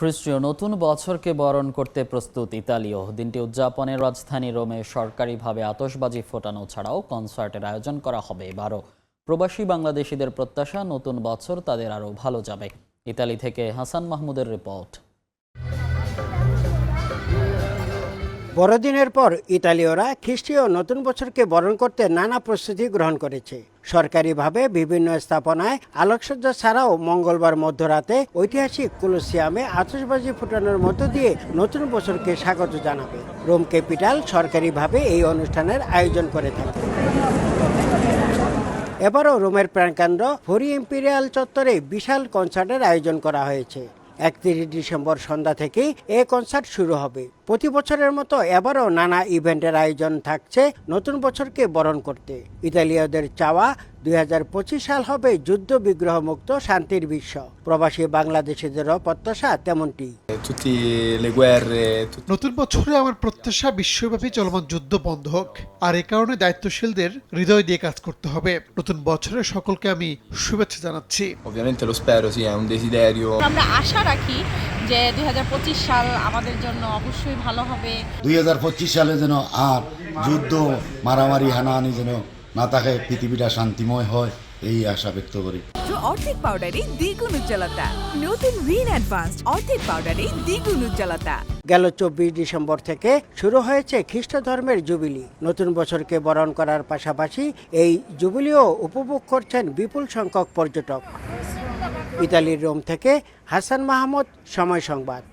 খ্রিস্টীয় নতুন বছরকে বরণ করতে প্রস্তুত ইতালিও। দিনটি উদযাপনে রাজধানী রোমে সরকারিভাবে আতশবাজি ফোটানো ছাড়াও কনসার্টের আয়োজন করা হবে এবারও। প্রবাসী বাংলাদেশিদের প্রত্যাশা, নতুন বছর তাদের আরও ভালো যাবে। ইতালি থেকে হাসান মাহমুদের রিপোর্ট। বড়দিনের পর ইতালীয়রা খ্রিস্টীয় নতুন বছরকে বরণ করতে নানা প্রস্তুতি গ্রহণ করেছে। সরকারিভাবে বিভিন্ন স্থাপনায় আলোকসজ্জা ছাড়াও মঙ্গলবার মধ্যরাতে ঐতিহাসিক কোলোসিয়ামে আতশবাজি ফুটানোর মধ্য দিয়ে নতুন বছরকে স্বাগত জানাবে। রোম ক্যাপিটাল সরকারিভাবে এই অনুষ্ঠানের আয়োজন করে থাকে। এবারও রোমের প্রাণকেন্দ্র ফোরি ইম্পেরিয়াল চত্বরে বিশাল কনসার্টের আয়োজন করা হয়েছে। 31 ডিসেম্বর সন্ধ্যা থেকেই এ কনসার্ট শুরু হবে। প্রতি বছরের মতো এবারও নানা ইভেন্টের আয়োজন থাকছে নতুন বছরকে বরণ করতে। ইতালীয়দের চাওয়া 2025 সাল হবে যুদ্ধ বিগ্রহ মুক্ত শান্তির বিশ্ব। প্রবাসী বাংলাদেশিদেরও প্রত্যাশা তেমনটি। নতুন বছরে আমার প্রত্যাশা বিশ্বব্যাপী চলমান যুদ্ধ বন্ধ হোক, আর এ কারণে দায়িত্বশীলদের হৃদয় দিয়ে কাজ করতে হবে। নতুন বছরে সকলকে আমি শুভেচ্ছা জানাচ্ছি। আমরা আশা রাখি যে 2025 সাল আমাদের জন্য অবশ্যই ভালো হবে। 2025 সালে যেন আর যুদ্ধ মারামারি হানাহানি যেন না থাকে, পৃথিবীটা শান্তিময় হয়, এই আশা ব্যক্ত করি। অর্ধেক পাউডারে দ্বিগুণ উজ্জ্বলতা। নতুন রিন অ্যাডভান্সড অর্ধেক পাউডারে দ্বিগুণ উজ্জ্বলতা। গেল 24 ডিসেম্বর থেকে শুরু হয়েছে খ্রিস্ট ধর্মের জুবিলি। নতুন বছরকে বরণ করার পাশাপাশি এই জুবিলিও উপভোগ করছেন বিপুল সংখ্যক পর্যটক। ইতালির রোম থেকে হাসান মাহমুদ, সময় সংবাদ।